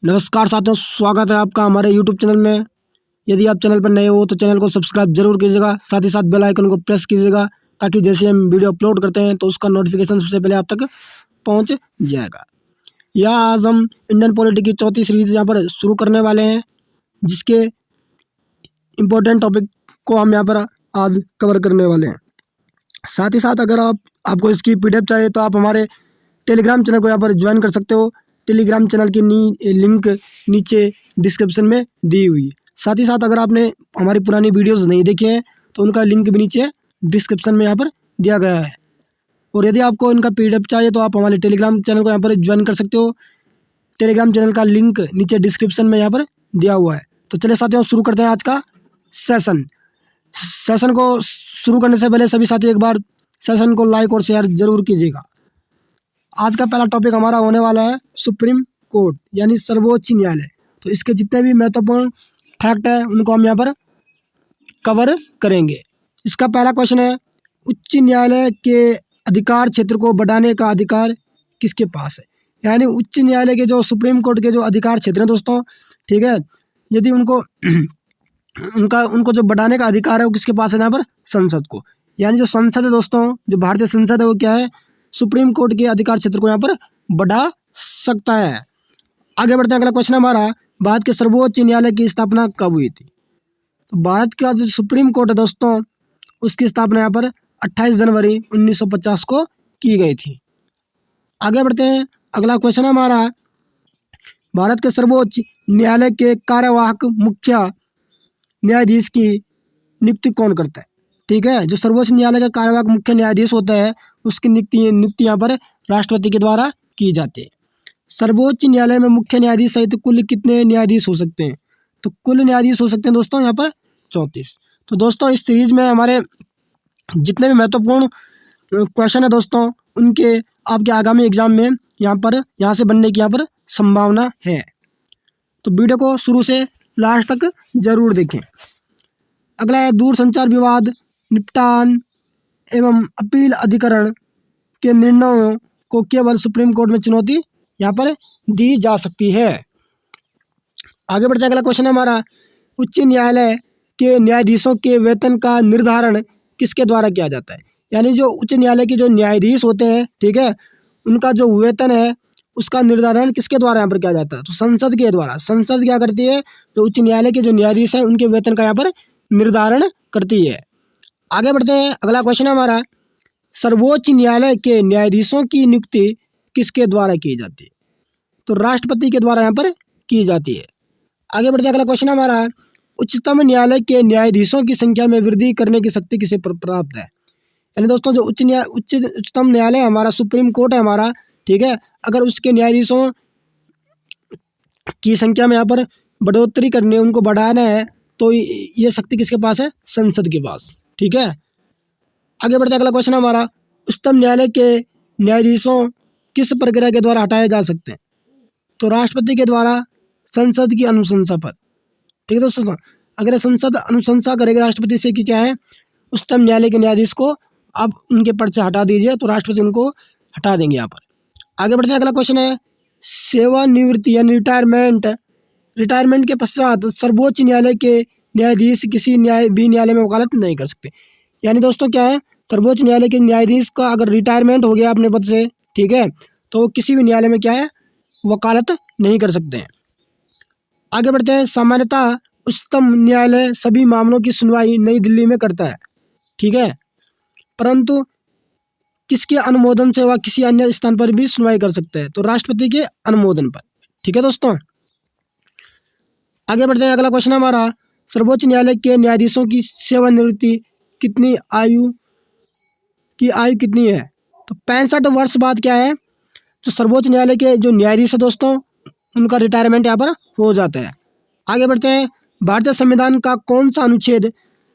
नमस्कार साथियों, स्वागत है आपका हमारे YouTube चैनल में। यदि आप चैनल पर नए हो तो चैनल को सब्सक्राइब जरूर कीजिएगा, साथ ही साथ बेल आइकन को प्रेस कीजिएगा ताकि जैसे हम वीडियो अपलोड करते हैं तो उसका नोटिफिकेशन सबसे पहले आप तक पहुंच जाएगा। यह आज हम इंडियन पॉलिटी की चौथी सीरीज यहाँ पर शुरू करने वाले हैं, जिसके इम्पोर्टेंट टॉपिक को हम यहाँ पर आज कवर करने वाले हैं। साथ ही साथ अगर आपको इसकी PDF चाहिए तो आप हमारे टेलीग्राम चैनल को यहाँ पर ज्वाइन कर सकते हो। टेलीग्राम चैनल की लिंक नीचे डिस्क्रिप्शन में दी हुई है। साथ ही साथ अगर आपने हमारी पुरानी वीडियोस नहीं देखी हैं तो उनका लिंक भी नीचे डिस्क्रिप्शन में यहाँ पर दिया गया है। और यदि आपको इनका PDF चाहिए तो आप हमारे टेलीग्राम चैनल को यहाँ पर ज्वाइन कर सकते हो। टेलीग्राम चैनल का लिंक नीचे डिस्क्रिप्शन में यहाँ पर दिया हुआ है। तो चलिए साथियों, शुरू करते हैं आज का सेशन को शुरू करने से पहले सभी साथी एक बार सेशन को लाइक और शेयर जरूर कीजिएगा। आज का पहला टॉपिक हमारा होने वाला है सुप्रीम कोर्ट यानी सर्वोच्च न्यायालय। तो इसके जितने भी महत्वपूर्ण फैक्ट है उनको हम यहाँ पर कवर करेंगे। इसका पहला क्वेश्चन है, उच्च न्यायालय के अधिकार क्षेत्र को बढ़ाने का अधिकार किसके पास है? यानी उच्च न्यायालय के जो सुप्रीम कोर्ट के जो अधिकार क्षेत्र हैं दोस्तों, ठीक है, यदि उनको जो बढ़ाने का अधिकार है वो किसके पास है? यहाँ पर संसद को। यानी जो संसद है दोस्तों, जो भारतीय संसद है वो क्या है? सुप्रीम कोर्ट के अधिकार क्षेत्र को यहाँ पर बढ़ा सकता है। आगे बढ़ते हैं, अगला क्वेश्चन हमारा, भारत के सर्वोच्च न्यायालय की स्थापना कब हुई थी? तो भारत का जो सुप्रीम कोर्ट है दोस्तों, उसकी स्थापना यहाँ पर 28 जनवरी 1950 को की गई थी। आगे बढ़ते हैं, अगला क्वेश्चन हमारा, भारत के सर्वोच्च न्यायालय के कार्यवाहक मुख्य न्यायाधीश की नियुक्ति कौन करता है? ठीक है, जो सर्वोच्च न्यायालय का कार्यवाहक मुख्य न्यायाधीश होता है उसकी नियुक्ति यहाँ पर राष्ट्रपति के द्वारा की जाती है। सर्वोच्च न्यायालय में मुख्य न्यायाधीश सहित कुल कितने न्यायाधीश हो सकते हैं? तो कुल न्यायाधीश हो सकते हैं दोस्तों यहाँ पर 34। तो दोस्तों इस सीरीज में हमारे जितने भी महत्वपूर्ण क्वेश्चन है दोस्तों, उनके आपके आगामी एग्जाम में यहाँ से बनने की यहाँ पर संभावना है। तो वीडियो को शुरू से लास्ट तक जरूर देखें। अगला है, दूरसंचार विवाद निपटान एवं अपील अधिकरण के निर्णयों को केवल सुप्रीम कोर्ट में चुनौती यहाँ पर दी जा सकती है। आगे बढ़ते हैं, अगला क्वेश्चन है हमारा, उच्च न्यायालय के न्यायाधीशों के वेतन का निर्धारण किसके द्वारा किया जाता है? यानी जो उच्च न्यायालय के जो न्यायाधीश होते हैं, ठीक है, उनका जो वेतन है उसका निर्धारण किसके द्वारा यहाँ पर किया जाता है? तो संसद के द्वारा। संसद क्या करती है? जो उच्च न्यायालय के जो न्यायाधीश हैं उनके वेतन का यहाँ पर निर्धारण करती है। आगे बढ़ते हैं, अगला क्वेश्चन है हमारा, सर्वोच्च न्यायालय के न्यायाधीशों की नियुक्ति किसके द्वारा की जाती है? तो राष्ट्रपति के द्वारा यहाँ पर की जाती है। आगे बढ़ते हैं, अगला क्वेश्चन हमारा, उच्चतम न्यायालय के न्यायाधीशों की संख्या में वृद्धि करने की शक्ति किसे प्राप्त है? यानी दोस्तों जो उच्चतम न्यायालय हमारा सुप्रीम कोर्ट है हमारा, ठीक है, अगर उसके न्यायाधीशों की संख्या में यहाँ पर बढ़ोतरी करनी है, उनको बढ़ाना है, तो ये शक्ति किसके पास है? संसद के पास। ठीक है, आगे बढ़ते अगला क्वेश्चन हमारा, उच्चतम न्यायालय के न्यायाधीशों किस प्रक्रिया के द्वारा हटाए जा सकते हैं? तो राष्ट्रपति के द्वारा संसद की अनुशंसा पर। ठीक है दोस्तों, अगर संसद अनुशंसा करेगी राष्ट्रपति से कि क्या है, उच्चतम न्यायालय के न्यायाधीश को आप उनके पद से हटा दीजिए, तो राष्ट्रपति उनको हटा देंगे यहाँ पर। आगे बढ़ते हैं, अगला क्वेश्चन है, सेवानिवृत्ति यानी रिटायरमेंट के पश्चात सर्वोच्च न्यायालय के न्यायाधीश किसी न्यायालय में वकालत नहीं कर सकते। यानी दोस्तों क्या है, सर्वोच्च न्यायालय के न्यायाधीश का अगर रिटायरमेंट हो गया अपने पद से, ठीक है, तो वो किसी भी न्यायालय में क्या है, वकालत नहीं कर सकते हैं। आगे बढ़ते हैं, सामान्यतः उच्चतम न्यायालय सभी मामलों की सुनवाई नई दिल्ली में करता है, ठीक है, परंतु किसके अनुमोदन से वह किसी अन्य स्थान पर भी सुनवाई कर सकता है? तो राष्ट्रपति के अनुमोदन पर। ठीक है दोस्तों, आगे बढ़ते हैं, अगला क्वेश्चन हमारा, सर्वोच्च न्यायालय के न्यायाधीशों की सेवानिवृत्ति कितनी आयु कितनी है? तो 65 वर्ष बाद क्या है, जो सर्वोच्च न्यायालय के जो न्यायाधीश है दोस्तों, उनका रिटायरमेंट यहाँ पर हो जाता है। आगे बढ़ते हैं, भारतीय संविधान का कौन सा अनुच्छेद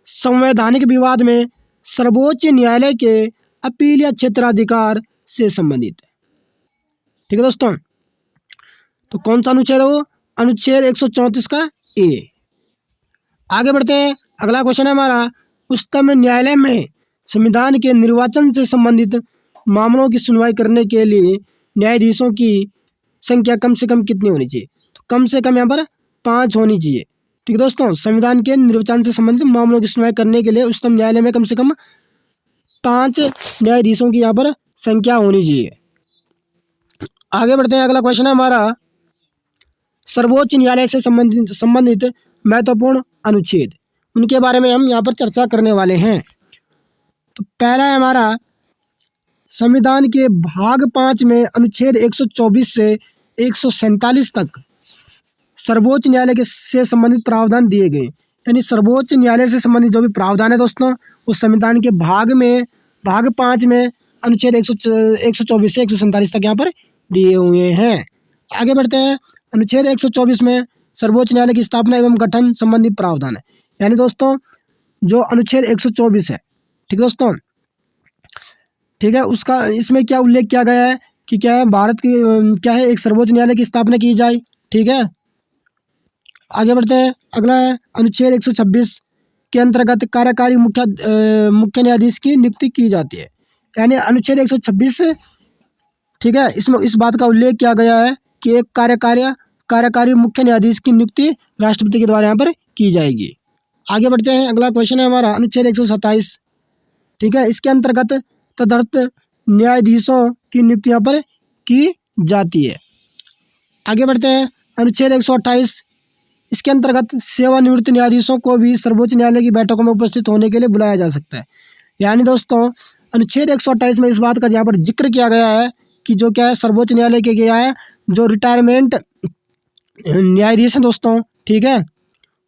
संवैधानिक विवाद में सर्वोच्च न्यायालय के अपील या क्षेत्राधिकार से संबंधित है? ठीक है दोस्तों, तो कौन सा अनुच्छेद है वो? अनुच्छेद 134 का ए। आगे बढ़ते हैं, अगला क्वेश्चन है हमारा, उच्चतम न्यायालय में संविधान के निर्वाचन से संबंधित मामलों की सुनवाई करने के लिए न्यायाधीशों की संख्या कम से कम कितनी होनी चाहिए? तो कम से कम यहाँ पर 5 होनी चाहिए। ठीक है दोस्तों, संविधान के निर्वाचन से संबंधित मामलों की सुनवाई करने के लिए उच्चतम न्यायालय में कम से कम 5 न्यायाधीशों की यहाँ पर संख्या होनी चाहिए। आगे बढ़ते हैं, अगला क्वेश्चन है हमारा सर्वोच्च न्यायालय से संबंधित महत्वपूर्ण अनुच्छेद, उनके बारे में हम यहाँ पर चर्चा करने वाले हैं। तो पहला है हमारा संविधान के भाग 5 में अनुच्छेद 124 से 147 तक सर्वोच्च न्यायालय के से संबंधित प्रावधान दिए गए। यानी सर्वोच्च न्यायालय से संबंधित जो भी प्रावधान है दोस्तों, उस संविधान के भाग 5 में अनुच्छेद 124 से 147 तक यहाँ पर दिए हुए हैं। आगे बढ़ते हैं, अनुच्छेद 124 में सर्वोच्च न्यायालय की स्थापना एवं गठन संबंधी प्रावधान है। यानी दोस्तों जो अनुच्छेद 124 है, ठीक है दोस्तों, ठीक है, उसका इसमें क्या उल्लेख किया गया है कि क्या है, भारत की क्या है, एक सर्वोच्च न्यायालय की स्थापना की जाए। ठीक है, आगे बढ़ते हैं, अगला है अनुच्छेद 126 के अंतर्गत कार्यकारी मुख्य न्यायाधीश की नियुक्ति की जाती है। यानी अनुच्छेद 126, ठीक है, इसमें इस बात का उल्लेख किया गया है कि एक कार्यकारी मुख्य न्यायाधीश की नियुक्ति राष्ट्रपति के द्वारा यहाँ पर की जाएगी। आगे बढ़ते हैं, अगला क्वेश्चन है हमारा अनुच्छेद 127, ठीक है, इसके अंतर्गत तदर्थ न्यायाधीशों की नियुक्ति यहाँ पर की जाती है। आगे बढ़ते हैं, अनुच्छेद 128, इसके अंतर्गत सेवानिवृत्त न्यायाधीशों को भी सर्वोच्च न्यायालय की बैठकों में उपस्थित होने के लिए बुलाया जा सकता है। यानी दोस्तों अनुच्छेद 128 में इस बात का यहाँ पर जिक्र किया गया है कि जो क्या है, सर्वोच्च न्यायालय के क्या है, जो रिटायरमेंट न्यायाधीश हैं दोस्तों, ठीक है,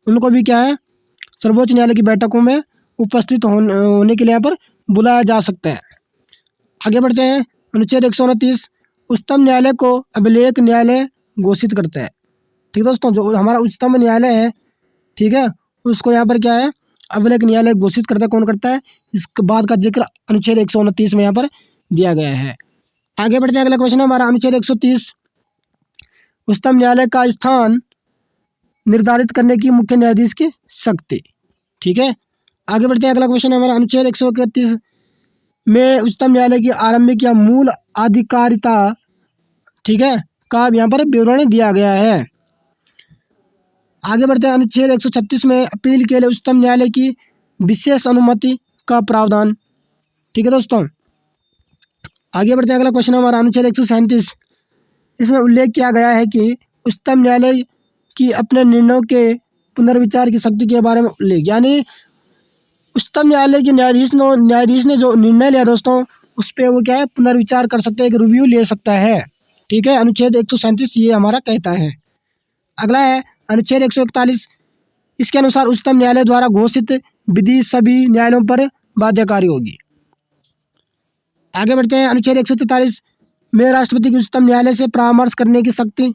उनको भी क्या है, सर्वोच्च न्यायालय की बैठकों में उपस्थित होने के लिए यहाँ पर बुलाया जा सकता है। आगे बढ़ते हैं, अनुच्छेद 129 उच्चतम न्यायालय को अभिलेख न्यायालय घोषित करता है। ठीक है दोस्तों, जो हमारा उच्चतम न्यायालय है, ठीक है, उसको यहाँ पर क्या है, अभिलेख न्यायालय घोषित करता है। कौन करता है, इसके बाद का जिक्र अनुच्छेद 129 में यहाँ पर दिया गया है। आगे बढ़ते हैं, अगला क्वेश्चन है हमारा अनुच्छेद 130 उच्चतम न्यायालय का स्थान निर्धारित करने की मुख्य न्यायाधीश की शक्ति। ठीक है, आगे बढ़ते हैं, अगला क्वेश्चन है हमारा अनुच्छेद 131 में उच्चतम न्यायालय की आरंभिक या मूल अधिकारिता, ठीक है, का यहाँ पर विवरण दिया गया है। आगे बढ़ते हैं, अनुच्छेद 136 में अपील के लिए उच्चतम न्यायालय की विशेष अनुमति का प्रावधान। ठीक है दोस्तों, आगे बढ़ते हैं, अगला क्वेश्चन हमारा अनुच्छेद 137, इसमें उल्लेख किया गया है कि उच्चतम न्यायालय की अपने निर्णयों के पुनर्विचार की शक्ति के बारे में उल्लेख। यानी उच्चतम न्यायालय के न्यायाधीश ने जो निर्णय लिया दोस्तों, उस पर वो क्या है, पुनर्विचार कर सकते हैं, एक रिव्यू ले सकता है। ठीक है, अनुच्छेद 137 ये हमारा कहता है। अगला है अनुच्छेद 141, इसके अनुसार उच्चतम न्यायालय द्वारा घोषित विधि सभी न्यायालयों पर बाध्यकारी होगी। आगे बढ़ते हैं, अनुच्छेद 143 में राष्ट्रपति की उच्चतम न्यायालय से परामर्श करने की शक्ति।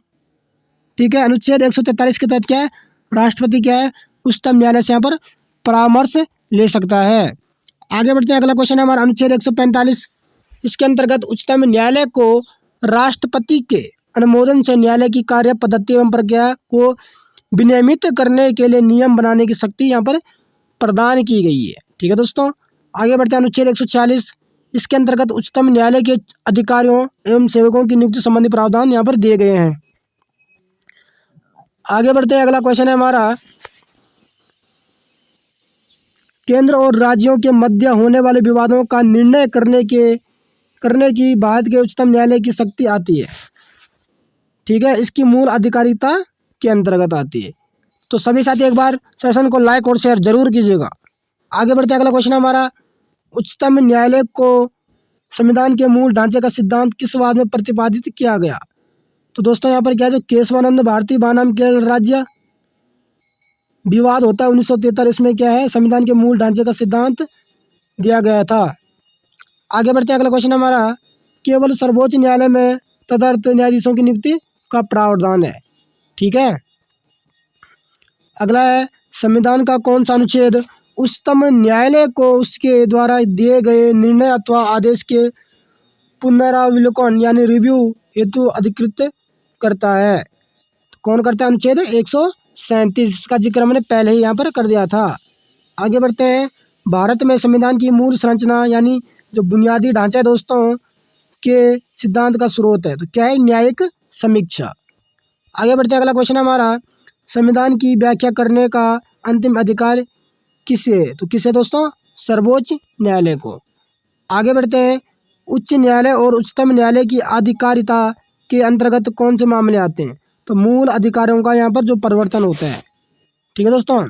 ठीक है, अनुच्छेद 143 के तहत क्या है, राष्ट्रपति क्या है, उच्चतम न्यायालय से यहाँ पर परामर्श ले सकता है। आगे बढ़ते हैं, अगला क्वेश्चन है हमारा अनुच्छेद 145, इसके अंतर्गत उच्चतम न्यायालय को राष्ट्रपति के अनुमोदन से न्यायालय की कार्य पद्धति एवं प्रक्रिया को विनियमित करने के लिए नियम बनाने की शक्ति यहाँ पर प्रदान की गई है। ठीक है दोस्तों, आगे बढ़ते हैं, अनुच्छेद 146, इसके अंतर्गत उच्चतम न्यायालय के अधिकारियों एवं सेवकों की नियुक्ति संबंधी प्रावधान यहाँ पर दिए गए हैं। आगे बढ़ते हैं, अगला क्वेश्चन है हमारा केंद्र और राज्यों के मध्य होने वाले विवादों का निर्णय करने की बात के उच्चतम न्यायालय की शक्ति आती है। ठीक है, इसकी मूल अधिकारिता के अंतर्गत आती है। तो सभी साथी एक बार सेशन को लाइक और शेयर जरूर कीजिएगा। आगे बढ़ते हैं, अगला क्वेश्चन हमारा उच्चतम न्यायालय को संविधान के मूल ढांचे का सिद्धांत किस वाद में प्रतिपादित किया गया। तो दोस्तों यहाँ पर क्या है, जो केशवानंद भारती बनाम केरल राज्य विवाद होता है 1973 में क्या है, संविधान के मूल ढांचे का सिद्धांत दिया गया था। आगे बढ़ते हैं, अगला क्वेश्चन हमारा केवल सर्वोच्च न्यायालय में तदर्थ न्यायाधीशों की नियुक्ति का प्रावधान है। ठीक है, अगला है संविधान का कौन सा अनुच्छेद उच्चतम न्यायालय को उसके द्वारा दिए गए निर्णय अथवा आदेश के पुनरावलोकन यानी रिव्यू हेतु अधिकृत करता है। तो कौन करता है, अनुच्छेद 137 का जिक्र मैंने पहले ही यहाँ पर कर दिया था। आगे बढ़ते हैं, भारत में संविधान की मूल संरचना यानी जो बुनियादी ढांचा है दोस्तों के सिद्धांत का स्रोत है, तो क्या है, न्यायिक समीक्षा। आगे बढ़ते हैं, अगला क्वेश्चन है हमारा, संविधान की व्याख्या करने का अंतिम अधिकार किसे है? तो किसे दोस्तों? सर्वोच्च न्यायालय को। आगे बढ़ते हैं, उच्च न्यायालय और उच्चतम न्यायालय की अधिकारिता के अंतर्गत कौन से मामले आते हैं? तो मूल अधिकारों का यहाँ पर जो परिवर्तन होता है। ठीक है दोस्तों,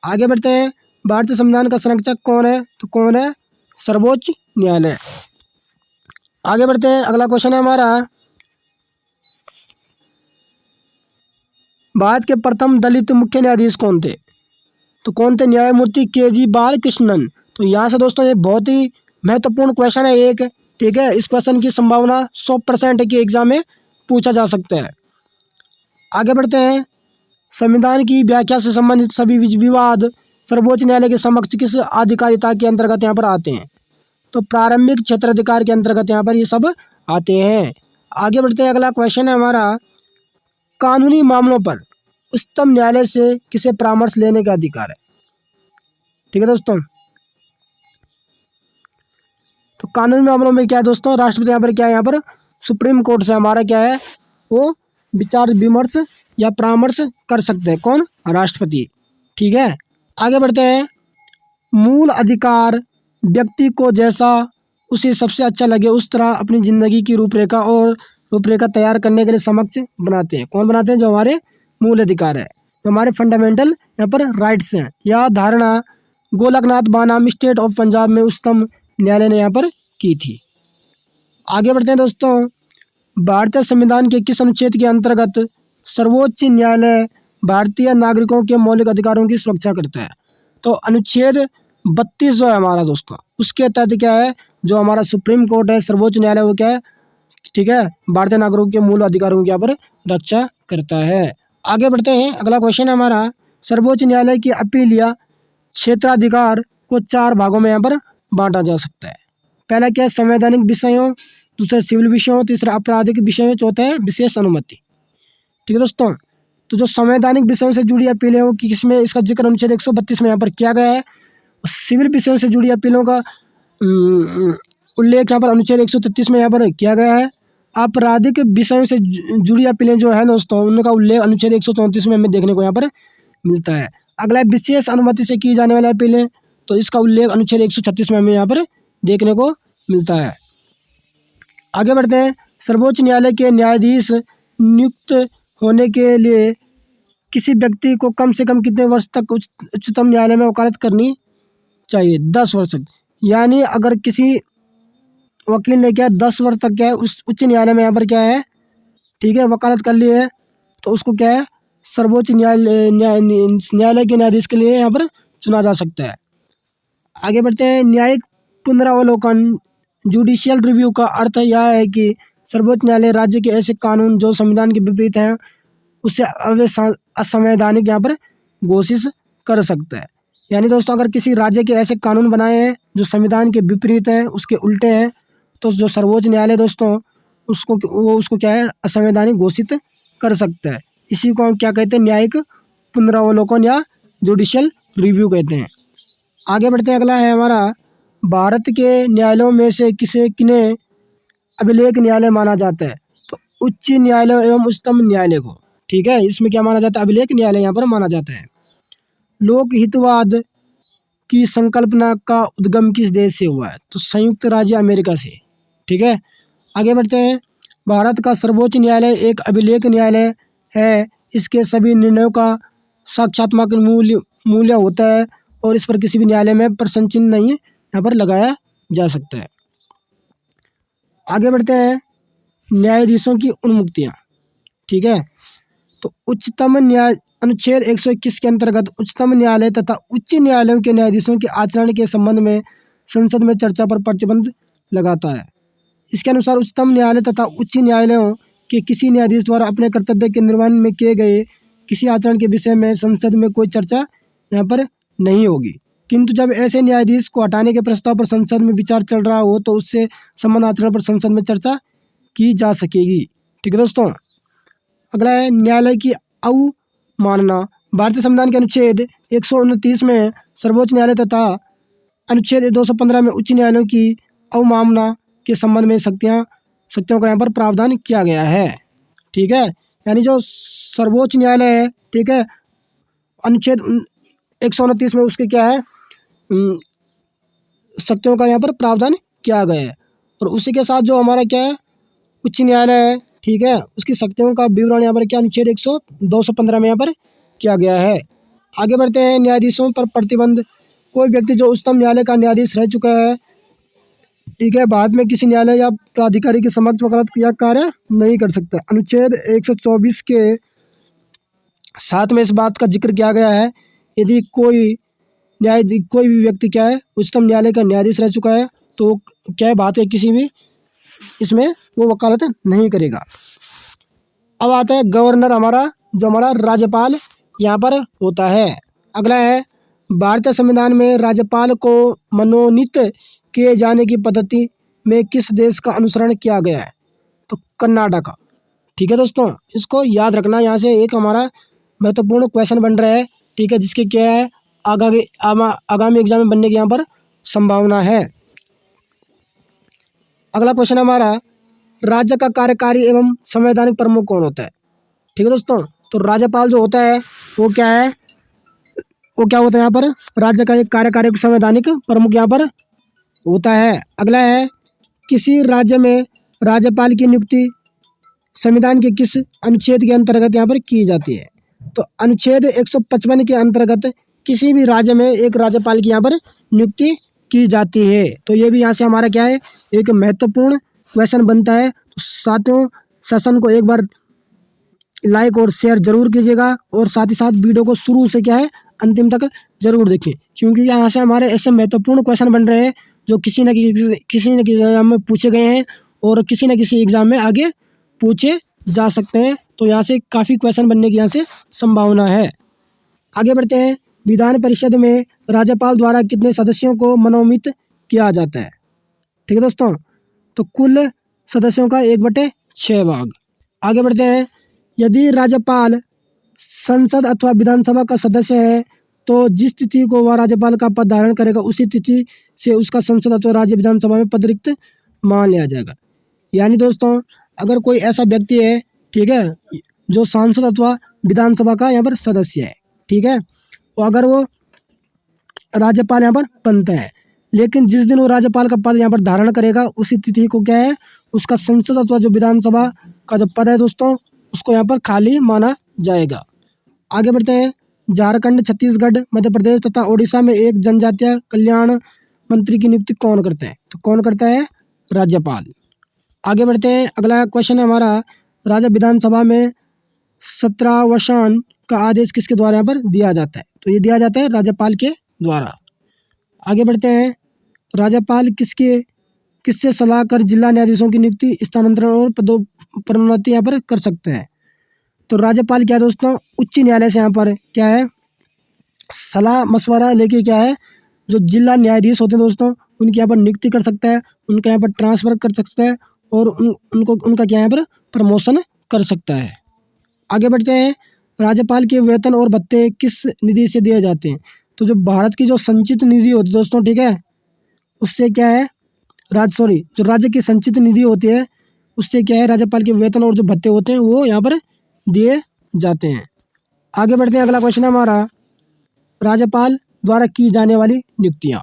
आगे बढ़ते हैं, भारतीय संविधान का संरक्षक कौन है? तो कौन है? सर्वोच्च न्यायालय। आगे बढ़ते हैं, अगला क्वेश्चन है हमारा, भारत के प्रथम दलित मुख्य न्यायाधीश कौन थे? तो कौन थे? न्यायमूर्ति के.जी. बालकृष्णन। तो यहाँ से दोस्तों ये बहुत ही महत्वपूर्ण क्वेश्चन है एक। ठीक है, इस क्वेश्चन की संभावना 100% की एग्जाम में पूछा जा सकता है। आगे बढ़ते हैं, संविधान की व्याख्या से संबंधित सभी विवाद सर्वोच्च न्यायालय के समक्ष किस अधिकारिता के अंतर्गत यहाँ पर आते हैं? तो प्रारंभिक क्षेत्राधिकार के अंतर्गत यहाँ पर ये सब आते हैं। आगे बढ़ते हैं, अगला क्वेश्चन है हमारा, कानूनी मामलों पर उच्चतम न्यायालय से किसे परामर्श लेने का अधिकार है? ठीक है दोस्तों, तो कानूनी मामलों में क्या है दोस्तों? राष्ट्रपति यहाँ पर क्या है? यहाँ पर सुप्रीम कोर्ट से हमारा क्या है? वो विचार विमर्श या परामर्श कर सकते हैं। कौन? राष्ट्रपति। ठीक है, आगे बढ़ते हैं, मूल अधिकार व्यक्ति को जैसा उसे सबसे अच्छा लगे उस तरह अपनी ज़िंदगी की रूपरेखा तैयार करने के लिए समक्ष बनाते हैं। कौन बनाते हैं? जो हमारे मूल अधिकार है, जो हमारे फंडामेंटल यहाँ पर राइट्स हैं। यह धारणा गोलकनाथ बनाम स्टेट ऑफ पंजाब में उच्चतम न्यायालय ने यहाँ पर की थी। आगे बढ़ते हैं दोस्तों, भारतीय संविधान के किस अनुच्छेद के अंतर्गत सर्वोच्च न्यायालय भारतीय नागरिकों के मौलिक अधिकारों की सुरक्षा करता है? तो अनुच्छेद 32 जो है हमारा दोस्तों, उसके तहत क्या है? जो हमारा सुप्रीम कोर्ट है, सर्वोच्च न्यायालय, वो क्या है? ठीक है, भारतीय नागरिकों के मूल अधिकारों की यहाँ पर रक्षा करता है। आगे बढ़ते हैं, अगला क्वेश्चन है हमारा, सर्वोच्च न्यायालय की अपील या क्षेत्राधिकार को 4 भागों में यहाँ पर बांटा जा सकता है। पहला क्या है? संवैधानिक विषयों, दूसरा सिविल विषयों, तीसरा आपराधिक विषयों, चौथा है विशेष अनुमति। ठीक है दोस्तों, तो जो संवैधानिक विषयों से जुड़ी अपीलें हो कि किसमें इसका जिक्र अनुच्छेद 132 में यहाँ पर किया गया है। सिविल विषयों से जुड़ी अपीलों का उल्लेख यहाँ पर अनुच्छेद 133 में यहाँ पर किया गया है। आपराधिक विषयों से जुड़ी अपीलें जो है दोस्तों, उनका उल्लेख अनुच्छेद 134 में हमें देखने को यहाँ पर मिलता है। अगला विशेष अनुमति से की जाने वाली अपीलें, तो इसका उल्लेख अनुच्छेद 136 में हमें यहाँ पर देखने को मिलता है। आगे बढ़ते हैं, सर्वोच्च न्यायालय के न्यायाधीश नियुक्त होने के लिए किसी व्यक्ति को कम से कम कितने वर्ष तक उच्चतम न्यायालय में वकालत करनी चाहिए? 10 वर्ष तक। यानी अगर किसी वकील ने क्या 10 वर्ष तक क्या है उस उच्च न्यायालय में यहाँ पर क्या है, ठीक है, वकालत कर ली है, तो उसको क्या है, सर्वोच्च न्यायालय के न्यायाधीश के लिए यहाँ पर चुना जा सकता है। आगे बढ़ते हैं, न्यायिक पुनरावलोकन, जुडिशियल रिव्यू का अर्थ यह है कि सर्वोच्च न्यायालय राज्य के ऐसे कानून जो संविधान के विपरीत हैं उसे असंवैधानिक यहाँ पर घोषित कर सकता है। यानी दोस्तों, अगर किसी राज्य के ऐसे कानून बनाए हैं जो संविधान के विपरीत हैं, उसके उल्टे हैं, तो जो सर्वोच्च न्यायालय दोस्तों उसको क्या है, असंवैधानिक घोषित कर सकता है। इसी को हम क्या कहते हैं? न्यायिक पुनरावलोकन या जुडिशियल रिव्यू कहते हैं। आगे बढ़ते हैं, अगला है हमारा, भारत के न्यायालयों में से किन्हें अभिलेख न्यायालय माना जाता है? तो उच्च न्यायालय एवं उच्चतम न्यायालय को। ठीक है, इसमें क्या माना जाता है? अभिलेख न्यायालय यहाँ पर माना जाता है। लोक हितवाद की संकल्पना का उद्गम किस देश से हुआ है? तो संयुक्त राज्य अमेरिका से। ठीक है, आगे बढ़ते हैं, भारत का सर्वोच्च न्यायालय एक अभिलेख न्यायालय है। इसके सभी निर्णयों का साक्ष्यात्मक मूल्य होता है और इस पर किसी भी न्यायालय में प्रश्न चिन्ह नहीं यहाँ पर लगाया जा सकता है। आगे बढ़ते हैं, न्यायाधीशों की उन्मुक्तियाँ। ठीक है, तो उच्चतम न्याय अनुच्छेद 121 के अंतर्गत उच्चतम न्यायालय तथा उच्च न्यायालयों के न्यायाधीशों के आचरण के संबंध में संसद में चर्चा पर प्रतिबंध लगाता है। इसके अनुसार उच्चतम न्यायालय तथा उच्च न्यायालयों के किसी न्यायाधीश द्वारा अपने कर्तव्य के निर्वहन में किए गए किसी आचरण के विषय में संसद में कोई चर्चा यहाँ पर नहीं होगी। किंतु जब ऐसे न्यायाधीश को हटाने के प्रस्ताव पर संसद में विचार चल रहा हो तो उससे संबंध आचरण पर संसद में चर्चा की जा सकेगी। ठीक है दोस्तों, अगला है, न्यायालय की अवमानना। भारतीय संविधान के अनुच्छेद 129 में सर्वोच्च न्यायालय तथा अनुच्छेद 215 में उच्च न्यायालयों की अवमानना के संबंध में शक्तियों का यहाँ पर प्रावधान किया गया है। ठीक है, यानी जो सर्वोच्च न्यायालय है, ठीक है, अनुच्छेद 129 में उसके क्या है, शक्तियों का यहाँ पर प्रावधान किया गया है। और उसी के साथ जो हमारा क्या है, उच्च न्यायालय है, ठीक है, उसकी शक्तियों का विवरण यहाँ पर क्या अनुच्छेद 215 में यहाँ पर किया गया है। आगे बढ़ते हैं। न्यायाधीशों पर प्रतिबंध। कोई व्यक्ति जो उच्चतम न्यायालय का न्यायाधीश रह चुका है, ठीक है, बाद में किसी न्यायालय या प्राधिकारी के समक्ष वकालत या कार्य नहीं कर सकता। अनुच्छेद 124 के साथ में इस बात का जिक्र किया गया है, यदि कोई भी व्यक्ति क्या है, उच्चतम न्यायालय का न्यायाधीश रह चुका है, तो क्या है, बात है किसी भी इसमें वो वकालत नहीं करेगा। अब आता है गवर्नर, जो हमारा राज्यपाल यहाँ पर होता है। अगला है, भारतीय संविधान में राज्यपाल को मनोनीत किए जाने की पद्धति में किस देश का अनुसरण किया गया है? तो कर्नाटक। ठीक है दोस्तों, इसको याद रखना। यहाँ से एक हमारा महत्वपूर्ण क्वेश्चन बन रहा है, ठीक है, जिसके क्या है, आगामी एग्जाम में बनने की यहाँ पर संभावना है। अगला क्वेश्चन हमारा, राज्य का कार्यकारी एवं संवैधानिक प्रमुख कौन होता है? ठीक है दोस्तों, तो राज्यपाल जो होता है वो क्या है, वो क्या होता है यहाँ पर, राज्य का एक कार्यकारी संवैधानिक प्रमुख यहाँ पर होता है। अगला है, किसी राज्य में राज्यपाल की नियुक्ति संविधान के किस अनुच्छेद के अंतर्गत यहाँ पर की जाती है? तो अनुच्छेद 155 के अंतर्गत किसी भी राज्य में एक राज्यपाल की यहाँ पर नियुक्ति की जाती है। तो ये भी यहाँ से हमारा क्या है, एक महत्वपूर्ण क्वेश्चन बनता है। तो साथियों, सेशन को एक बार लाइक और शेयर जरूर कीजिएगा, और साथ ही साथ वीडियो को शुरू से क्या है अंतिम तक जरूर देखें, क्योंकि यहाँ से हमारे ऐसे महत्वपूर्ण क्वेश्चन बन रहे हैं जो किसी न किसी एग्जाम में पूछे गए हैं, और किसी न किसी एग्जाम में आगे पूछे जा सकते हैं। तो यहाँ से काफ़ी क्वेश्चन बनने की यहाँ से संभावना है। आगे बढ़ते हैं। विधान परिषद में राज्यपाल द्वारा कितने सदस्यों को मनोनीत किया जाता है? ठीक है दोस्तों, तो कुल सदस्यों का 1/6 भाग। आगे बढ़ते हैं। यदि राज्यपाल संसद अथवा विधानसभा का सदस्य है, तो जिस तिथि को वह राज्यपाल का पद धारण करेगा उसी तिथि से उसका संसद अथवा राज्य विधानसभा में पद रिक्त मान लिया जाएगा। यानी दोस्तों, अगर कोई ऐसा व्यक्ति है, ठीक है, जो सांसद अथवा विधानसभा का यहाँ पर सदस्य है, ठीक है, तो अगर वो राज्यपाल यहाँ पर बनता है, लेकिन जिस दिन वो राज्यपाल का पद यहाँ पर धारण करेगा उसी तिथि को क्या है, उसका संसद अथवा जो विधानसभा का जो पद है दोस्तों, उसको यहाँ पर खाली माना जाएगा। आगे बढ़ते हैं। झारखंड, छत्तीसगढ़, मध्य प्रदेश तथा ओडिशा में एक जनजातीय कल्याण मंत्री की नियुक्ति कौन करते हैं? तो कौन करता है? राज्यपाल। आगे बढ़ते हैं। अगला क्वेश्चन है हमारा, राज्य विधानसभा में सत्रावसान का आदेश किसके द्वारा यहाँ पर दिया जाता है? तो ये दिया जाता है राज्यपाल के द्वारा। आगे बढ़ते हैं। राज्यपाल किससे सलाह कर जिला न्यायाधीशों की नियुक्ति, स्थानांतरण और पदोन्नति यहाँ पर कर सकते हैं? तो राज्यपाल क्या है दोस्तों, उच्च न्यायालय से यहाँ पर क्या है, सलाह मशवरा लेके क्या है, जो जिला न्यायाधीश होते हैं दोस्तों, उनकी यहाँ पर नियुक्ति कर सकता है, उनका यहाँ पर ट्रांसफ़र कर सकता है, और उनका क्या यहाँ पर प्रमोशन कर सकता है। आगे बढ़ते हैं। राज्यपाल के वेतन और भत्ते किस निधि से दिए जाते हैं? तो जो भारत की जो संचित निधि होती है दोस्तों, ठीक है, उससे क्या है, जो राज्य की संचित निधि होती है उससे क्या है, राज्यपाल के वेतन और जो भत्ते होते हैं वो यहाँ पर दिए जाते हैं। आगे बढ़ते हैं। अगला क्वेश्चन है हमारा, राज्यपाल द्वारा की जाने वाली नियुक्तियाँ।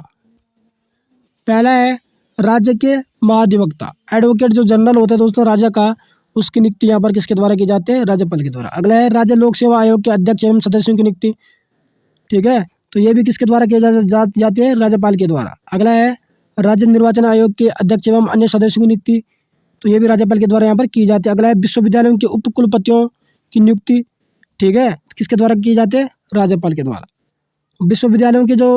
पहला है, राज्य के महाधिवक्ता, एडवोकेट जो जनरल होता है दोस्तों राज्य का, उसकी नियुक्ति यहाँ पर किसके द्वारा की जाती है? राज्यपाल के द्वारा। अगला है, राज्य लोक सेवा आयोग के अध्यक्ष एवं सदस्यों की नियुक्ति, ठीक है, तो ये भी किसके द्वारा की जाती है? राज्यपाल के द्वारा। अगला है, राज्य निर्वाचन आयोग के अध्यक्ष एवं अन्य सदस्यों की नियुक्ति, तो ये भी राज्यपाल के द्वारा यहाँ पर की जाती है। अगला है, विश्वविद्यालयों के उप कुलपतियों की नियुक्ति, ठीक है, किसके द्वारा की जाती है? राज्यपाल के द्वारा। विश्वविद्यालयों के जो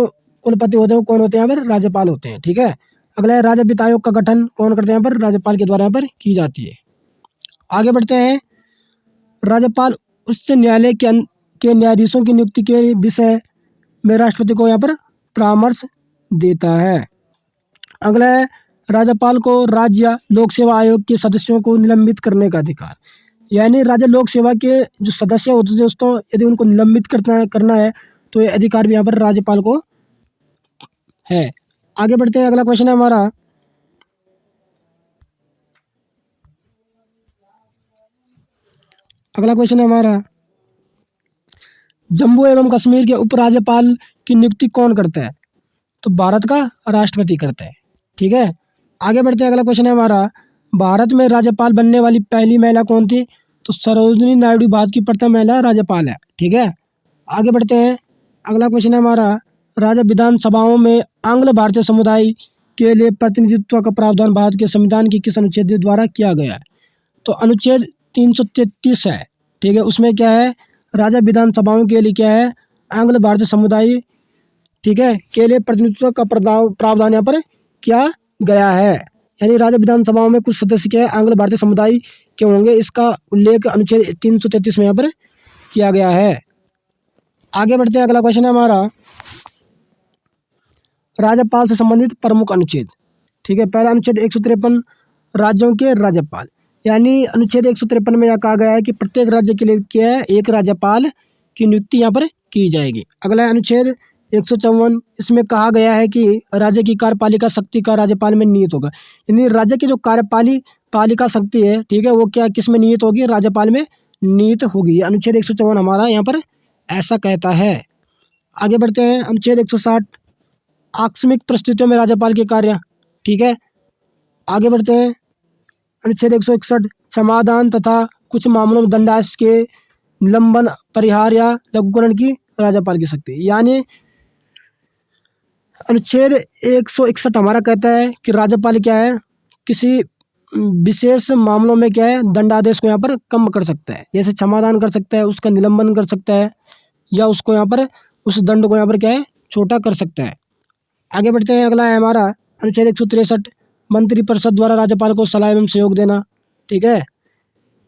कुलपति होते हैं वो कौन होते हैं? यहाँ पर राज्यपाल होते हैं, ठीक है। अगला है, राज्य वित्त आयोग का गठन कौन करते हैं? यहाँ पर राज्यपाल के द्वारा यहाँ पर की जाती है। आगे बढ़ते हैं। राज्यपाल उच्च न्यायालय के न्यायाधीशों की नियुक्ति के विषय में राष्ट्रपति को यहाँ पर परामर्श देता है। अगला है, राज्यपाल को राज्य लोक सेवा आयोग के सदस्यों को निलंबित करने का अधिकार, यानी राज्य लोक सेवा के जो सदस्य होते हैं दोस्तों, यदि उनको निलंबित करना है तो ये अधिकार भी यहाँ पर राज्यपाल को है। आगे बढ़ते हैं। अगला क्वेश्चन है हमारा, अगला क्वेश्चन है हमारा, जम्मू एवं कश्मीर के उपराज्यपाल की नियुक्ति कौन करता है? तो भारत का राष्ट्रपति करता है। ठीक है, आगे बढ़ते हैं। अगला क्वेश्चन है हमारा, भारत में राज्यपाल बनने वाली पहली महिला कौन थी? तो सरोजिनी नायडू भारत की प्रथम महिला राज्यपाल है। ठीक है, आगे बढ़ते हैं। अगला क्वेश्चन है हमारा, राज्य विधानसभाओं में आंग्ल भारतीय समुदाय के लिए प्रतिनिधित्व का प्रावधान भारत के संविधान के किस अनुच्छेद द्वारा किया गया है? तो अनुच्छेद 333 है। ठीक है, उसमें क्या है, राज्य विधानसभाओं के लिए क्या है, आंग्ल भारतीय समुदाय, ठीक है, के लिए प्रतिनिधित्व का प्रावधान यहाँ पर किया गया है। यानी राज्य विधानसभाओं में कुछ सदस्य क्या है, आंग्ल भारतीय समुदाय के होंगे, इसका उल्लेख अनुच्छेद 333 में यहाँ पर किया गया है। आगे बढ़ते हैं। अगला क्वेश्चन है हमारा, राज्यपाल से संबंधित प्रमुख अनुच्छेद। ठीक है, पहला अनुच्छेद 153 राज्यों के राज्यपाल, यानी अनुच्छेद 153 में यह कहा गया है कि प्रत्येक राज्य के लिए क्या है, एक राज्यपाल की नियुक्ति यहाँ पर की जाएगी। अगला अनुच्छेद 154, इसमें कहा गया है कि राज्य की कार्यपालिका शक्ति का राज्यपाल में निहित होगा। यानी राज्य की जो कार्यपालिका शक्ति है, ठीक है, वो क्या किस में निहित होगी, राज्यपाल में निहित होगी। अनुच्छेद 154 हमारा यहाँ पर ऐसा कहता है। आगे बढ़ते हैं। अनुच्छेद 160, आकस्मिक परिस्थितियों में राज्यपाल के कार्य। ठीक है, आगे बढ़ते हैं। अनुच्छेद 161, समाधान तथा कुछ मामलों में दंडादेश के निलंबन, परिहार या लघुकरण की राज्यपाल की शक्ति। यानी अनुच्छेद 161 हमारा कहता है कि राज्यपाल क्या है, किसी विशेष मामलों में क्या है, दंडादेश को यहाँ पर कम कर सकता है, जैसे समाधान कर सकता है, उसका निलंबन कर सकता है, या उसको यहाँ पर उस दंड को यहाँ पर क्या है, छोटा कर सकता है। आगे बढ़ते हैं। अगला है हमारा अनुच्छेद 163, मंत्रिपरिषद द्वारा राज्यपाल को सलाह एवं सहयोग देना। ठीक है,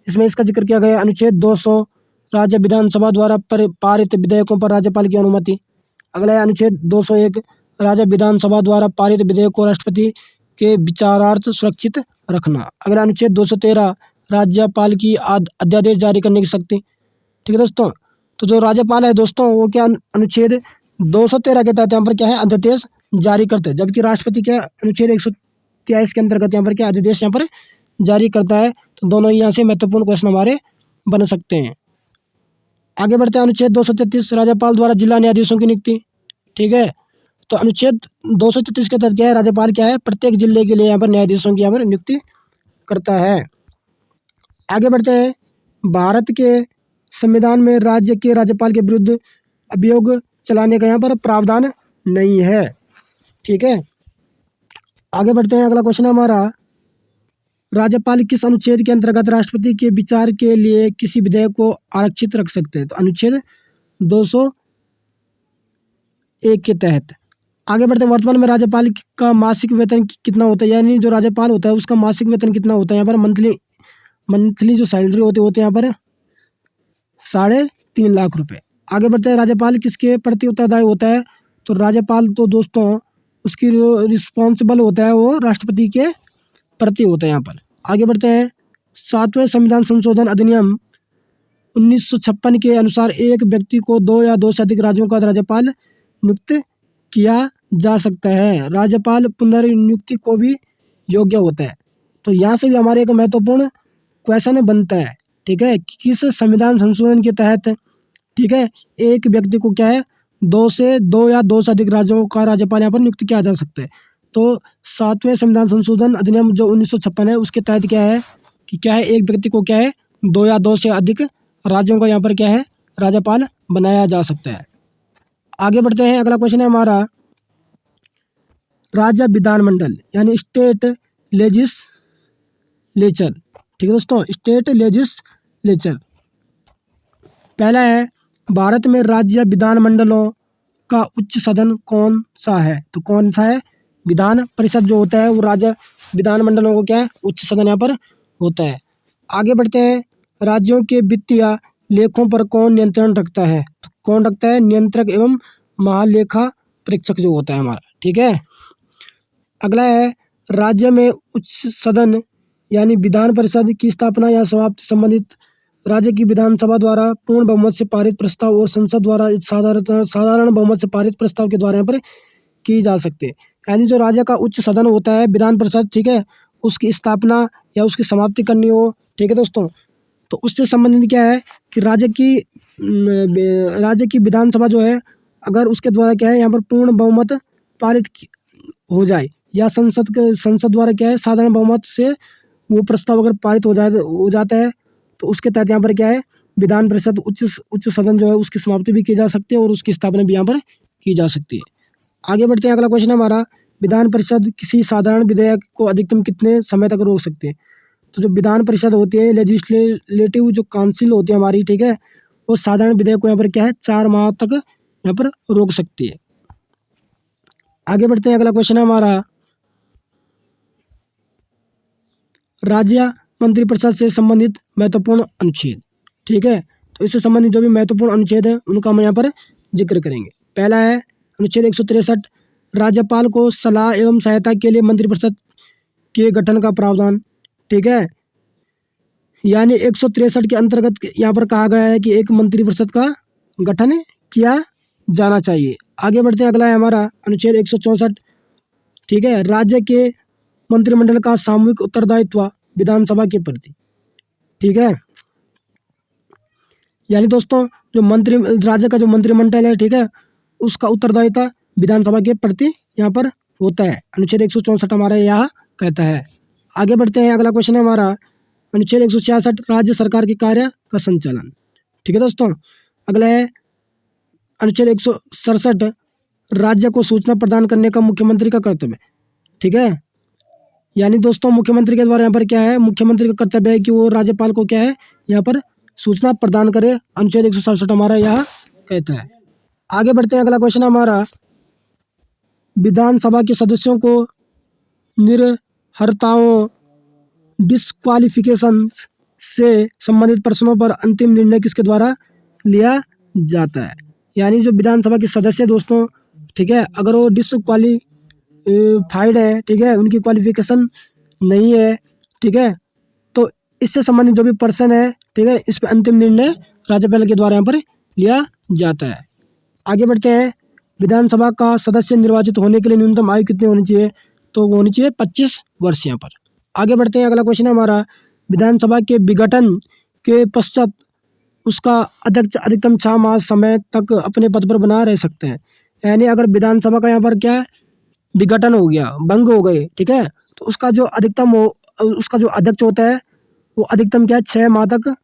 इसमें इसका जिक्र किया गया। अनुच्छेद 200, राज्य विधानसभा द्वारा पारित विधेयकों पर राज्यपाल की अनुमति। अगला है अनुच्छेद 201, राज्य विधानसभा द्वारा पारित विधेयक को राष्ट्रपति के विचारार्थ सुरक्षित रखना। अगला अनुच्छेद 213, राज्यपाल की अध्यादेश जारी करने की शक्ति। ठीक है दोस्तों, तो जो राज्यपाल है दोस्तों, वो क्या अनुच्छेद 213 के तहत यहाँ पर क्या है, अध्यादेश जारी करते हैं, जबकि राष्ट्रपति क्या अनुच्छेद 123 के अंतर्गत यहाँ पर क्या अध्यादेश यहाँ पर जारी करता है। तो दोनों ही यहाँ से महत्वपूर्ण क्वेश्चन हमारे बन सकते हैं। आगे बढ़ते हैं। अनुच्छेद 233, राज्यपाल द्वारा जिला न्यायाधीशों की नियुक्ति। ठीक है, तो अनुच्छेद 233 के तहत क्या है, राज्यपाल क्या है, प्रत्येक जिले के लिए यहाँ पर न्यायाधीशों की यहाँ पर नियुक्ति करता है। आगे बढ़ते हैं। भारत के संविधान में राज्य के राज्यपाल के विरुद्ध अभियोग चलाने का यहाँ पर प्रावधान नहीं है। ठीक है, आगे बढ़ते हैं। अगला क्वेश्चन है हमारा, राज्यपाल किस अनुच्छेद के अंतर्गत राष्ट्रपति के विचार के लिए किसी विधेयक को आरक्षित रख सकते हैं? तो अनुच्छेद 201 के तहत। आगे बढ़ते हैं। वर्तमान में राज्यपाल का मासिक वेतन कितना होता है, यानी जो राज्यपाल होता है उसका मासिक वेतन कितना होता है? यहाँ पर मंथली जो सैलरी होते हैं यहाँ पर 3.5 लाख रुपए। आगे बढ़ते हैं। राज्यपाल किसके प्रति उत्तरदायी होता है? तो राज्यपाल तो दोस्तों उसकी रिस्पॉन्सिबल होता है वो राष्ट्रपति के प्रति होता है यहाँ पर। आगे बढ़ते हैं। 7वें संविधान संशोधन अधिनियम 1956 के अनुसार एक व्यक्ति को 2 या 2 से अधिक राज्यों का राज्यपाल नियुक्त किया जा सकता है। राज्यपाल पुनर्नियुक्ति को भी योग्य होता है। तो यहाँ से भी हमारे एक महत्वपूर्ण क्वेश्चन बनता है। ठीक है, किस संविधान संशोधन के तहत, ठीक है, एक व्यक्ति को क्या है 2 या 2 से अधिक राज्यों का राज्यपाल यहाँ पर नियुक्त किया जा सकता है। तो 7वें संविधान संशोधन अधिनियम जो 1956 है उसके तहत क्या है कि क्या है, एक व्यक्ति को क्या है 2 या 2 से अधिक राज्यों का यहाँ पर क्या है राज्यपाल बनाया जा सकता है। आगे बढ़ते हैं। अगला क्वेश्चन है हमारा, राज्य विधानमंडल यानी स्टेट लेजिस्लेचर। ठीक है दोस्तों, स्टेट लेजिस्लेचर। पहला है, भारत में राज्य विधानमंडलों का उच्च सदन कौन सा है? तो कौन सा है? विधान परिषद जो होता है वो राज्य विधानमंडलों को क्या है उच्च सदन यहाँ पर होता है। आगे बढ़ते हैं। राज्यों के वित्तीय लेखों पर कौन नियंत्रण रखता है? तो कौन रखता है? नियंत्रक एवं महालेखा परीक्षक जो होता है हमारा। ठीक है, अगला है, राज्य में उच्च सदन यानी विधान परिषद की स्थापना या समाप्ति संबंधित राज्य की विधानसभा द्वारा पूर्ण बहुमत से पारित प्रस्ताव और संसद द्वारा साधारण बहुमत से पारित प्रस्ताव के द्वारा यहाँ पर की जा सकती है। यानी जो राज्य का उच्च सदन होता है विधान परिषद, ठीक है, उसकी स्थापना या उसकी समाप्ति करनी हो, ठीक है दोस्तों, तो उससे संबंधित क्या है कि राज्य की विधानसभा जो है, अगर उसके द्वारा क्या है यहाँ पर पूर्ण बहुमत पारित हो जाए, या संसद द्वारा क्या है साधारण बहुमत से वो प्रस्ताव अगर पारित हो जाता है, तो उसके तहत यहाँ पर क्या है विधान परिषद उच्च सदन जो है उसकी समाप्ति भी की जा सकती है और उसकी स्थापना भी यहाँ पर की जा सकती है। आगे बढ़ते हैं, अगला क्वेश्चन है हमारा, विधान परिषद किसी साधारण विधेयक को अधिकतम कितने समय तक रोक सकते हैं। तो जो विधान परिषद होती है, लेजिस्लेटिव जो काउंसिल होती है हमारी, ठीक है, वो साधारण विधेयक को यहाँ पर क्या है 4 माह तक यहाँ पर रोक सकती है। आगे बढ़ते हैं, अगला क्वेश्चन है हमारा, राज्य मंत्रिपरिषद से संबंधित महत्वपूर्ण अनुच्छेद। ठीक है, तो इससे संबंधित जो भी महत्वपूर्ण अनुच्छेद है उनका हम यहाँ पर जिक्र करेंगे। पहला है अनुच्छेद 163, राज्यपाल को सलाह एवं सहायता के लिए मंत्रिपरिषद के गठन का प्रावधान। ठीक है, यानी 163 के अंतर्गत यहाँ पर कहा गया है कि एक मंत्रिपरिषद का गठन किया जाना चाहिए। आगे बढ़ते हैं, अगला है हमारा अनुच्छेद 164। ठीक है, राज्य के मंत्रिमंडल का सामूहिक उत्तरदायित्व विधानसभा के प्रति। ठीक है, यानी दोस्तों जो राज्य का जो मंत्रिमंडल है, ठीक है, उसका उत्तरदायित्व विधानसभा के प्रति यहाँ पर होता है। अनुच्छेद 164 हमारा यहाँ कहता है। आगे बढ़ते हैं, अगला क्वेश्चन है हमारा अनुच्छेद 166, राज्य सरकार के कार्य का संचालन। ठीक है दोस्तों, अगला है अनुच्छेद 167, राज्य को सूचना प्रदान करने का मुख्यमंत्री का कर्तव्य। ठीक है, यानी दोस्तों मुख्यमंत्री के द्वारा यहाँ पर क्या है, मुख्यमंत्री का कर्तव्य है कि वो राज्यपाल को क्या है यहाँ पर सूचना प्रदान करे। अनुच्छेद 167 हमारा यहाँ कहता है। आगे बढ़ते हैं, अगला क्वेश्चन हमारा, विधानसभा के सदस्यों को निर्हरताओं डिस्क्वालिफिकेशन से संबंधित प्रश्नों पर अंतिम निर्णय किसके द्वारा लिया जाता है। यानी जो विधानसभा के सदस्य दोस्तों, ठीक है, अगर वो डिस्क्वालीफाइड है, ठीक है, उनकी क्वालिफिकेशन नहीं है, ठीक है, तो इससे संबंधित जो भी पर्सन है, ठीक है, इस पर अंतिम निर्णय राज्यपाल के द्वारा यहाँ पर लिया जाता है। आगे बढ़ते हैं, विधानसभा का सदस्य निर्वाचित होने के लिए न्यूनतम आयु कितनी होनी चाहिए। तो वो होनी चाहिए 25 वर्ष यहाँ पर। आगे बढ़ते हैं, अगला क्वेश्चन है हमारा, विधानसभा के विघटन के पश्चात उसका अध्यक्ष अधिकतम 6 माह समय तक अपने पद पर बना रह सकते हैं। यानी अगर विधानसभा का यहाँ पर क्या है विघटन हो गया, भंग हो गए, ठीक है, तो उसका जो अध्यक्ष होता है वो अधिकतम क्या है 6 माह तक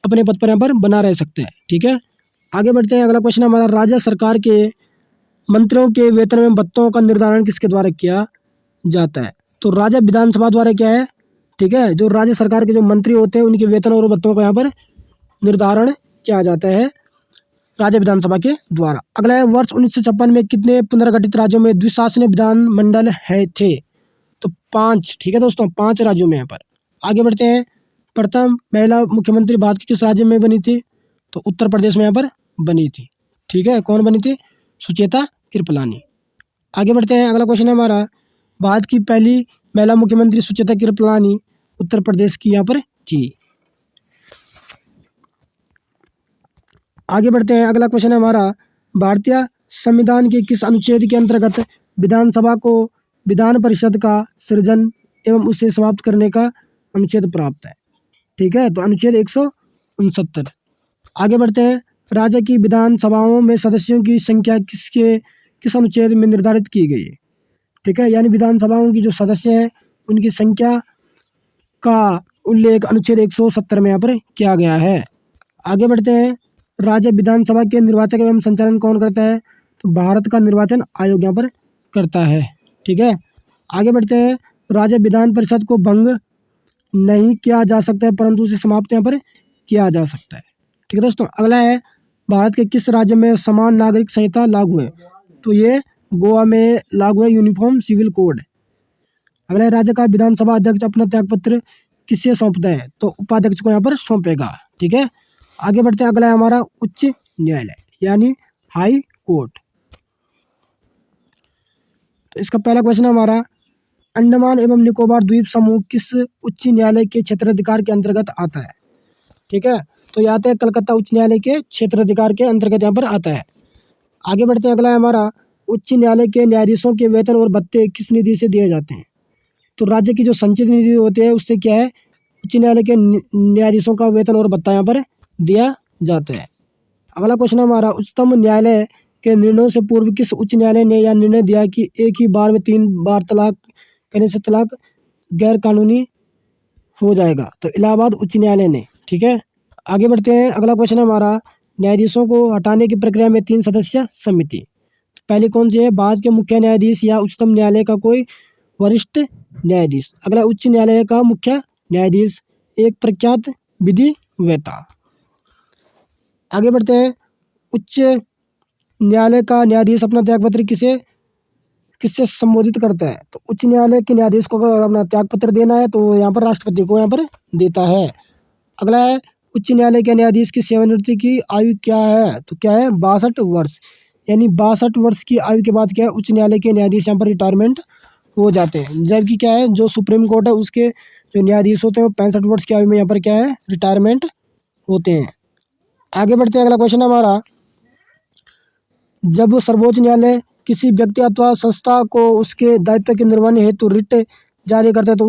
अपने पद पर यहाँ पर बना रह सकते हैं। ठीक है, आगे बढ़ते हैं, अगला क्वेश्चन हमारा, राज्य सरकार के मंत्रियों के वेतन में भत्तों का निर्धारण किसके द्वारा किया जाता है। तो राज्य विधानसभा द्वारा क्या है, ठीक है, जो राज्य सरकार के जो मंत्री होते हैं उनके वेतन और भत्तों का यहाँ पर निर्धारण किया जाता है राज्य विधानसभा के द्वारा। अगला है, वर्ष 1956 में कितने पुनर्गठित राज्यों में द्विशासनीय विधानमंडल है थे। तो 5। ठीक है दोस्तों, 5 राज्यों में यहाँ पर। आगे बढ़ते हैं, प्रथम महिला मुख्यमंत्री भारत के किस राज्य में बनी थी। तो उत्तर प्रदेश में यहाँ पर बनी थी। ठीक है, कौन बनी थी, सुचेता कृपलानी। आगे बढ़ते हैं, अगला क्वेश्चन है हमारा, भारत की पहली महिला मुख्यमंत्री सुचेता कृपलानी उत्तर प्रदेश की यहाँ पर थी। आगे बढ़ते हैं, अगला क्वेश्चन है हमारा, भारतीय संविधान के किस अनुच्छेद के अंतर्गत विधानसभा को विधान परिषद का सृजन एवं उसे समाप्त करने का अनुच्छेद प्राप्त है। ठीक है, तो अनुच्छेद 169। आगे बढ़ते हैं, राज्य की विधानसभाओं में सदस्यों की संख्या किस अनुच्छेद में निर्धारित की गई है। ठीक है, यानी विधानसभाओं की जो सदस्य हैं उनकी संख्या का उल्लेख अनुच्छेद 170 में यहाँ पर किया गया है। आगे बढ़ते हैं, राज्य विधानसभा के निर्वाचक एवं संचालन कौन करता है। तो भारत का निर्वाचन आयोग यहाँ पर करता है। ठीक है, आगे बढ़ते हैं, राज्य विधान परिषद को भंग नहीं किया जा सकता है परंतु उसे समाप्त यहाँ पर किया जा सकता है। ठीक है दोस्तों, अगला है, भारत के किस राज्य में समान नागरिक संहिता लागू है। तो ये गोवा में लागू है, यूनिफॉर्म सिविल कोड। अगला है, राज्य का विधानसभा अध्यक्ष अपना त्यागपत्र किससे सौंपता है। तो उपाध्यक्ष को यहाँ पर सौंपेगा। ठीक है, आगे बढ़ते हैं, अगला है हमारा उच्च न्यायालय यानी हाई कोर्ट। तो इसका पहला क्वेश्चन है हमारा, अंडमान एवं निकोबार द्वीप समूह किस उच्च न्यायालय के क्षेत्राधिकार के अंतर्गत आता है। ठीक है, तो ये आता है कलकत्ता उच्च न्यायालय के क्षेत्राधिकार के अंतर्गत यहाँ पर आता है। आगे बढ़ते हैं, अगला है हमारा, उच्च न्यायालय के न्यायाधीशों के वेतन और भत्ते किस निधि से दिए जाते हैं। तो राज्य की जो संचित निधि होती है उससे क्या है उच्च न्यायालय के न्यायाधीशों का वेतन और भत्ता यहाँ पर दिया जाता है। अगला क्वेश्चन है हमारा, उच्चतम न्यायालय के निर्णयों से पूर्व किस उच्च न्यायालय ने यह निर्णय दिया कि एक ही बार में 3 बार तलाक कहने से तलाक गैर कानूनी हो जाएगा? तो इलाहाबाद उच्च न्यायालय ने। ठीक है, आगे बढ़ते हैं। अगला क्वेश्चन है हमारा, न्यायाधीशों को हटाने की प्रक्रिया में 3 सदस्य समिति, तो पहली कौन सी है? भारत के मुख्य न्यायाधीश या उच्चतम न्यायालय का कोई वरिष्ठ न्यायाधीश। अगला, उच्च न्यायालय का मुख्य न्यायाधीश एक प्रख्यात विधिवेत्ता। आगे बढ़ते हैं। उच्च न्यायालय का न्यायाधीश अपना त्यागपत्र किससे संबोधित करता है? तो उच्च न्यायालय के न्यायाधीश को अगर अपना त्यागपत्र देना है तो यहाँ पर राष्ट्रपति को यहाँ पर देता है। अगला है, उच्च न्यायालय के न्यायाधीश की सेवानिवृत्ति की आयु क्या है? तो क्या है? 62 वर्ष। यानी 62 वर्ष की आयु के बाद क्या है? उच्च न्यायालय के न्यायाधीश यहाँ पर रिटायरमेंट हो जाते हैं। जबकि क्या है, जो सुप्रीम कोर्ट है उसके जो न्यायाधीश होते हैं वो 65 वर्ष की आयु में यहाँ पर क्या है? रिटायरमेंट होते हैं। आगे बढ़ते हैं। अगला क्वेश्चन है हमारा, जब सर्वोच्च न्यायालय किसी व्यक्ति अथवा संस्था को उसके दायित्व के निर्वहन हेतु रिट जारी करता है तो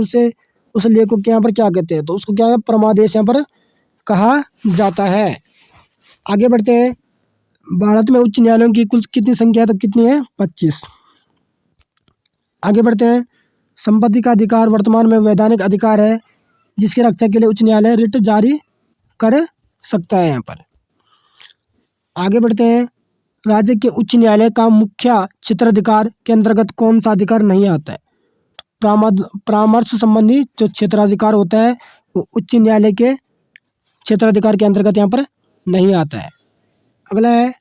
उस लेख को यहाँ पर क्या कहते हैं? तो उसको क्या है? परमादेश यहाँ पर कहा जाता है। आगे बढ़ते हैं। भारत में उच्च न्यायालयों की कुल कितनी संख्या है? तो कितनी है? 25। आगे बढ़ते हैं। संपत्ति का अधिकार वर्तमान में वैधानिक अधिकार है जिसकी रक्षा के लिए उच्च न्यायालय रिट जारी कर सकता है। यहाँ पर आगे बढ़ते हैं। राज्य के उच्च न्यायालय का मुख्य क्षेत्राधिकार के अंतर्गत कौन सा अधिकार नहीं आता है? परामर्श संबंधी जो क्षेत्राधिकार होता है वो उच्च न्यायालय के क्षेत्राधिकार के अंतर्गत यहाँ पर नहीं आता है। अगला है,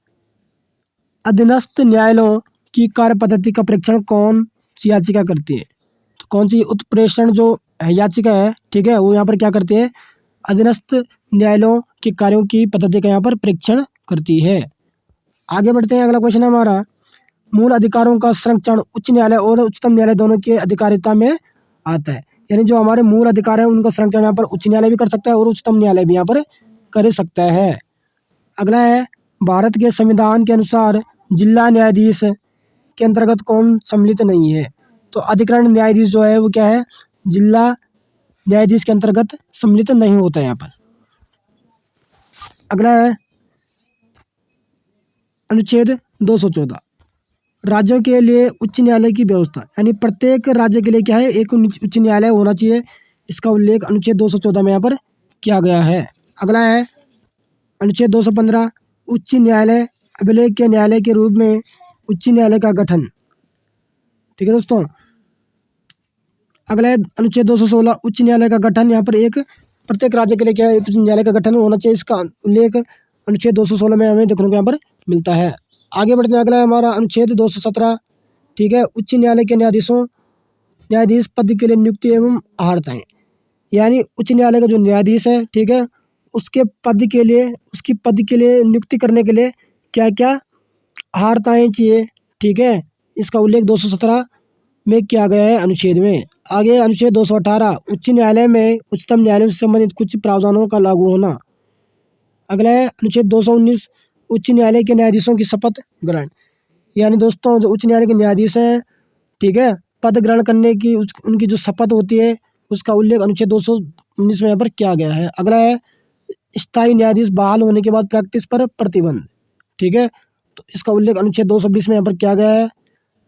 अधीनस्थ न्यायालयों की कार्य पद्धति का परीक्षण कौन सी याचिका करती है? तो कौन सी उत्प्रेषण जो याचिका है, ठीक है, वो यहाँ पर क्या करती है? अधीनस्थ न्यायालयों के कार्यों की पद्धति का यहाँ पर परीक्षण करती है। आगे बढ़ते हैं। अगला क्वेश्चन है हमारा, मूल अधिकारों का संरक्षण उच्च न्यायालय और उच्चतम न्यायालय दोनों की अधिकारिता में आता है। यानी जो हमारे मूल अधिकार है उनका संरक्षण यहाँ पर उच्च न्यायालय भी कर सकता है और उच्चतम न्यायालय भी यहाँ पर कर सकता है। अगला है, भारत के संविधान के अनुसार जिला न्यायाधीश के अंतर्गत कौन सम्मिलित नहीं है? तो अधिकरण न्यायाधीश जो है वो क्या है? जिला न्यायाधीश के अंतर्गत सम्मिलित नहीं होता है यहाँ पर। अगला है, अनुच्छेद 214, राज्यों के लिए उच्च न्यायालय की व्यवस्था। यानी प्रत्येक राज्य के लिए क्या है? एक उच्च न्यायालय होना चाहिए। इसका उल्लेख अनुच्छेद 214 में यहाँ पर किया गया है। अगला है, अनुच्छेद 215, उच्च न्यायालय अभिलेख के न्यायालय के रूप में उच्च न्यायालय का गठन। ठीक है दोस्तों। अगला है, अनुच्छेद 216, उच्च न्यायालय का गठन। यहाँ पर एक प्रत्येक राज्य के लिए क्या है? एक उच्च न्यायालय का गठन होना चाहिए। इसका उल्लेख अनुच्छेद 216 में हमें देखने को यहाँ पर मिलता है। आगे बढ़ते हैं। अगला है हमारा अनुच्छेद 217, ठीक है, उच्च न्यायालय के न्यायाधीश पद के लिए नियुक्ति एवं अहर्ताएं। यानी उच्च न्यायालय का जो न्यायाधीश है, ठीक है, उसके पद के लिए नियुक्ति करने के लिए क्या क्या अहर्ताएं चाहिए? ठीक है, इसका उल्लेख 217 में किया गया है अनुच्छेद में। आगे अनुच्छेद 218, उच्च न्यायालय में उच्चतम न्यायालय से संबंधित कुछ प्रावधानों का लागू होना। अगला है अनुच्छेद 219, उच्च न्यायालय के न्यायाधीशों की शपथ ग्रहण। यानी दोस्तों जो उच्च न्यायालय के न्यायाधीश हैं, ठीक है, पद ग्रहण करने की उनकी जो शपथ होती है उसका उल्लेख अनुच्छेद 219 में यहाँ पर किया गया है। अगला है, स्थायी न्यायाधीश बहाल होने के बाद प्रैक्टिस पर प्रतिबंध। ठीक है, तो इसका उल्लेख अनुच्छेद 220 में यहाँ पर किया गया है।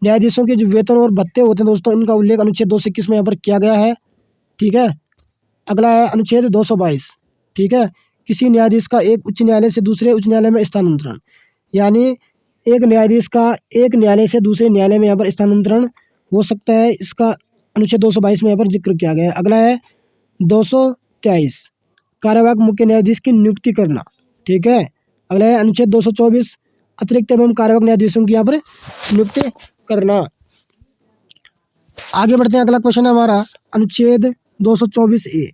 न्यायाधीशों के जो वेतन और भत्ते होते हैं दोस्तों, इनका उल्लेख अनुच्छेद 221 में यहाँ पर किया गया है। ठीक है, अगला है अनुच्छेद 222, ठीक है, किसी न्यायाधीश का एक उच्च न्यायालय से दूसरे उच्च न्यायालय में स्थानांतरण। यानी एक न्यायाधीश का एक न्यायालय से दूसरे न्यायालय में यहाँ पर स्थानांतरण हो सकता है। इसका अनुच्छेद 222 में यहाँ पर जिक्र किया गया है। अगला है 223, कार्यवाहक मुख्य न्यायाधीश की नियुक्ति करना। ठीक है, अगला है अनुच्छेद 224, अतिरिक्त एवं कार्यवाहक न्यायाधीशों की यहाँ पर नियुक्ति करना। आगे बढ़ते हैं। अगला क्वेश्चन है हमारा अनुच्छेद 224A,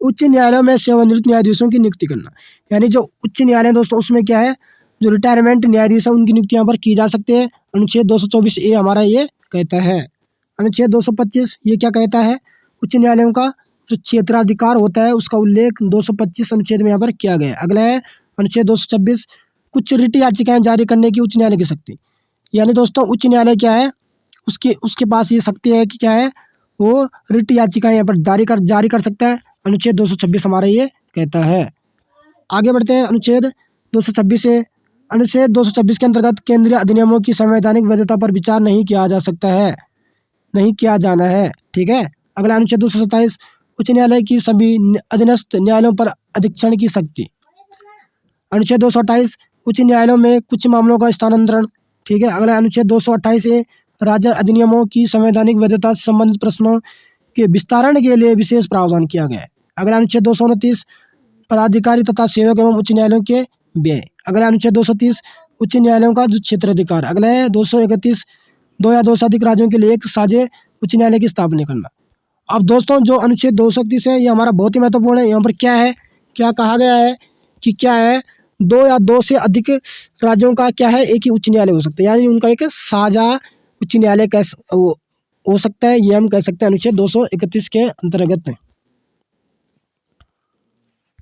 उच्च न्यायालयों में सेवानिवृत्त न्यायाधीशों की नियुक्ति करना। यानी जो उच्च न्यायालय दोस्तों उसमें क्या है, जो रिटायरमेंट न्यायाधीश है उनकी नियुक्ति यहाँ पर की जा सकती है। अनुच्छेद 224A हमारा ये कहता है। अनुच्छेद 225 ये क्या कहता है? उच्च न्यायालयों का जो क्षेत्राधिकार होता है उसका उल्लेख 225 अनुच्छेद में यहाँ पर किया गया है। अगला है अनुच्छेद 226, कुछ रिट याचिकाएं जारी करने की उच्च न्यायालय की शक्ति। यानी दोस्तों उच्च न्यायालय क्या है, उसके पास ये शक्ति है कि क्या है, वो रिट याचिकाएं यहाँ पर जारी कर सकता है। अनुच्छेद 226 हमारा ये कहता है। आगे बढ़ते हैं अनुच्छेद 226 से। अनुच्छेद 226 के अंतर्गत केंद्रीय अधिनियमों की संवैधानिक वैधता पर विचार नहीं किया जा सकता है, नहीं किया जाना है। ठीक है। अगला अनुच्छेद 227 उच्च न्यायालय की सभी अधीनस्थ न्यायालयों पर अधीक्षण की शक्ति। अनुच्छेद 228 उच्च न्यायालयों में कुछ मामलों का स्थानांतरण। ठीक है। अगला अनुच्छेद 228 ए राज्य अधिनियमों की संवैधानिक वैधता से संबंधित प्रश्नों के विस्तारण के लिए विशेष प्रावधान किया गया है। अगला अनुच्छेद 229 पदाधिकारी तथा सेवक एवं उच्च न्यायालयों के व्यय। अगला अनुच्छेद 230 उच्च न्यायालयों का जो क्षेत्राधिकार। अगला है 231 दो या दो से अधिक राज्यों के लिए एक साझे उच्च न्यायालय की स्थापना करना। अब दोस्तों जो अनुच्छेद 231 है ये हमारा बहुत ही महत्वपूर्ण है। यहाँ पर क्या है, क्या कहा गया है कि क्या है, दो या दो से अधिक राज्यों का क्या है एक ही उच्च न्यायालय हो सकता है, यानी उनका एक साझा उच्च न्यायालय हो सकता है, ये हम कह सकते हैं अनुच्छेद 231 के अंतर्गत।